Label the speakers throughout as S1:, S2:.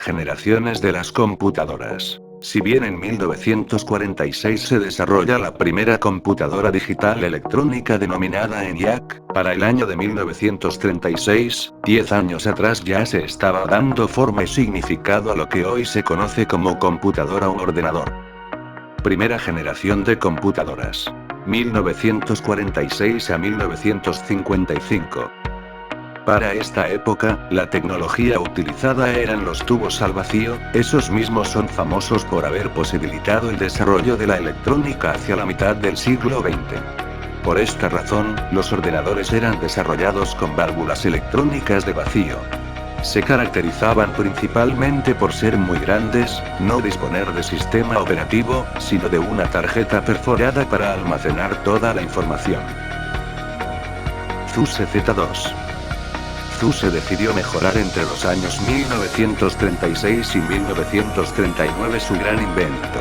S1: Generaciones de las computadoras. Si bien en 1946 se desarrolla la primera computadora digital electrónica denominada ENIAC, para el año de 1936, 10 años atrás ya se estaba dando forma y significado a lo que hoy se conoce como computadora o ordenador. Primera generación de computadoras. 1946 a 1955. Para esta época, la tecnología utilizada eran los tubos al vacío, esos mismos son famosos por haber posibilitado el desarrollo de la electrónica hacia la mitad del siglo XX. Por esta razón, los ordenadores eran desarrollados con válvulas electrónicas de vacío. Se caracterizaban principalmente por ser muy grandes, no disponer de sistema operativo, sino de una tarjeta perforada para almacenar toda la información. ZUSE Z2. ZUSE decidió mejorar entre los años 1936 y 1939 su gran invento.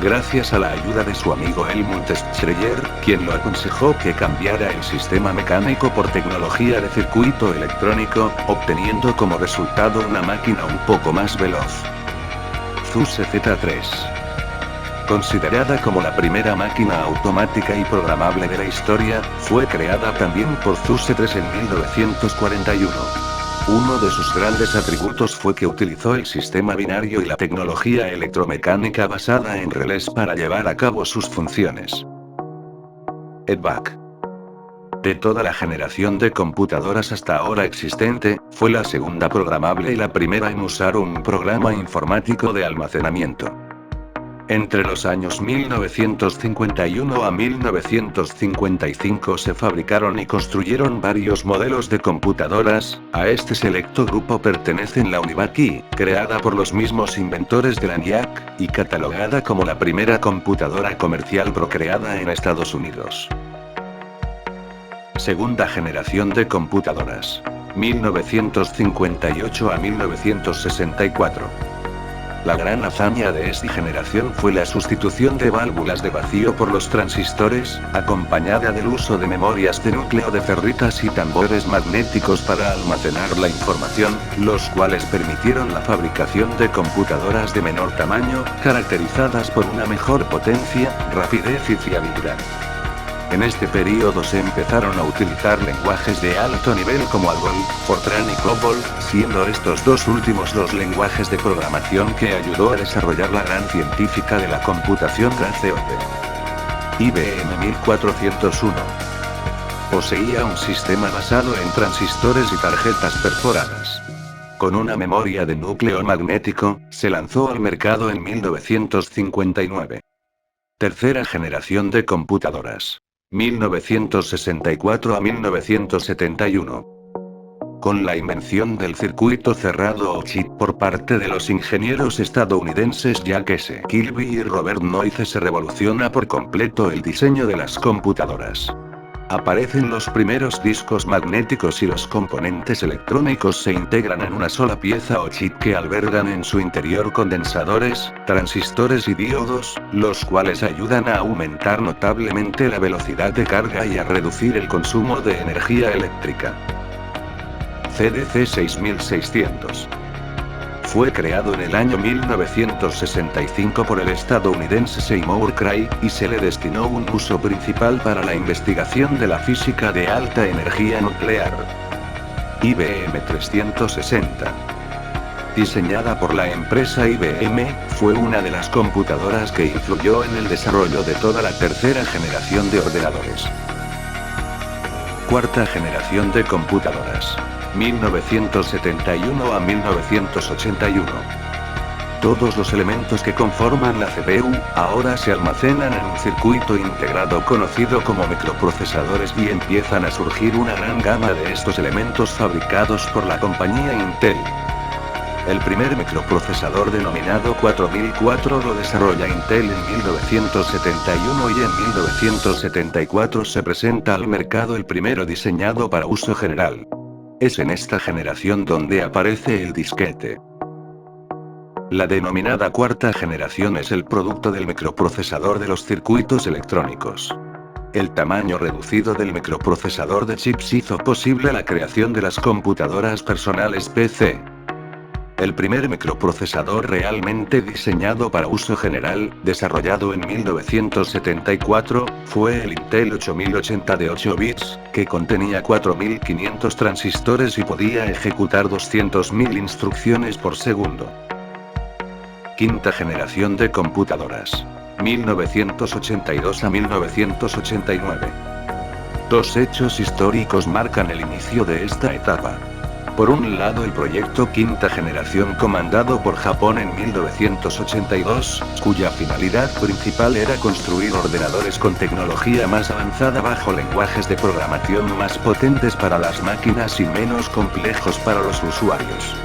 S1: Gracias a la ayuda de su amigo Helmut Schreyer, quien lo aconsejó que cambiara el sistema mecánico por tecnología de circuito electrónico, obteniendo como resultado una máquina un poco más veloz. ZUSE Z3. Considerada como la primera máquina automática y programable de la historia, fue creada también por ZUSE 3 en 1941. Uno de sus grandes atributos fue que utilizó el sistema binario y la tecnología electromecánica basada en relés para llevar a cabo sus funciones. EDVAC. De toda la generación de computadoras hasta ahora existente, fue la segunda programable y la primera en usar un programa informático de almacenamiento. Entre los años 1951 a 1955 se fabricaron y construyeron varios modelos de computadoras, a este selecto grupo pertenecen la Univac-I, creada por los mismos inventores de la ENIAC, y catalogada como la primera computadora comercial procreada en Estados Unidos. Segunda generación de computadoras. 1958 a 1964. La gran hazaña de esta generación fue la sustitución de válvulas de vacío por los transistores, acompañada del uso de memorias de núcleo de ferritas y tambores magnéticos para almacenar la información, los cuales permitieron la fabricación de computadoras de menor tamaño, caracterizadas por una mejor potencia, rapidez y fiabilidad. En este período se empezaron a utilizar lenguajes de alto nivel como ALGOL, Fortran y COBOL, siendo estos dos últimos los lenguajes de programación que ayudó a desarrollar la gran científica de la computación Grace Hopper. IBM 1401. Poseía un sistema basado en transistores y tarjetas perforadas. Con una memoria de núcleo magnético, se lanzó al mercado en 1959. Tercera generación de computadoras. 1964 a 1971. Con la invención del circuito cerrado o chip por parte de los ingenieros estadounidenses Jack S. Kilby y Robert Noyce se revoluciona por completo el diseño de las computadoras. Aparecen los primeros discos magnéticos y los componentes electrónicos se integran en una sola pieza o chip que albergan en su interior condensadores, transistores y diodos, los cuales ayudan a aumentar notablemente la velocidad de carga y a reducir el consumo de energía eléctrica. CDC 6600. Fue creado en el año 1965 por el estadounidense Seymour Cray, y se le destinó un uso principal para la investigación de la física de alta energía nuclear. IBM 360. Diseñada por la empresa IBM, fue una de las computadoras que influyó en el desarrollo de toda la tercera generación de ordenadores. Cuarta generación de computadoras. 1971 a 1981. Todos los elementos que conforman la CPU, ahora se almacenan en un circuito integrado conocido como microprocesadores y empiezan a surgir una gran gama de estos elementos fabricados por la compañía Intel. El primer microprocesador denominado 4004 lo desarrolla Intel en 1971 y en 1974 se presenta al mercado el primero diseñado para uso general. Es en esta generación donde aparece el disquete. La denominada cuarta generación es el producto del microprocesador de los circuitos electrónicos. El tamaño reducido del microprocesador de chips hizo posible la creación de las computadoras personales PC. El primer microprocesador realmente diseñado para uso general, desarrollado en 1974, fue el Intel 8080 de 8 bits, que contenía 4500 transistores y podía ejecutar 200.000 instrucciones por segundo. Quinta generación de computadoras. 1982 a 1989. Dos hechos históricos marcan el inicio de esta etapa. Por un lado, el proyecto Quinta Generación comandado por Japón en 1982, cuya finalidad principal era construir ordenadores con tecnología más avanzada bajo lenguajes de programación más potentes para las máquinas y menos complejos para los usuarios.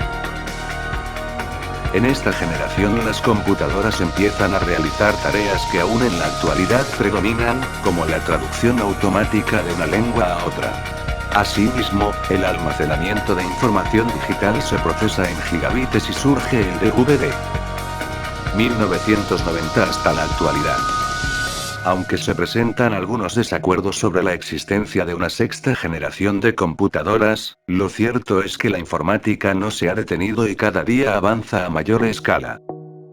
S1: En esta generación las computadoras empiezan a realizar tareas que aún en la actualidad predominan, como la traducción automática de una lengua a otra. Asimismo, el almacenamiento de información digital se procesa en gigabytes y surge el DVD. 1990 hasta la actualidad. Aunque se presentan algunos desacuerdos sobre la existencia de una sexta generación de computadoras, lo cierto es que la informática no se ha detenido y cada día avanza a mayor escala.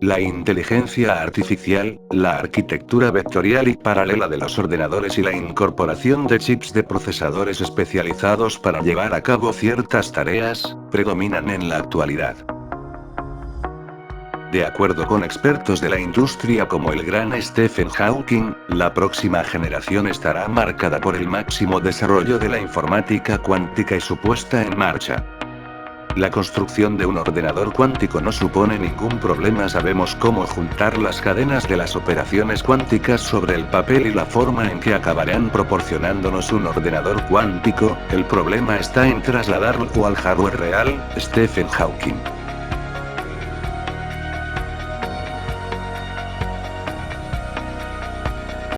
S1: La inteligencia artificial, la arquitectura vectorial y paralela de los ordenadores y la incorporación de chips de procesadores especializados para llevar a cabo ciertas tareas, predominan en la actualidad. De acuerdo con expertos de la industria como el gran Stephen Hawking, la próxima generación estará marcada por el máximo desarrollo de la informática cuántica y su puesta en marcha. La construcción de un ordenador cuántico no supone ningún problema. Sabemos cómo juntar las cadenas de las operaciones cuánticas sobre el papel y la forma en que acabarán proporcionándonos un ordenador cuántico. El problema está en trasladarlo al hardware real. Stephen Hawking.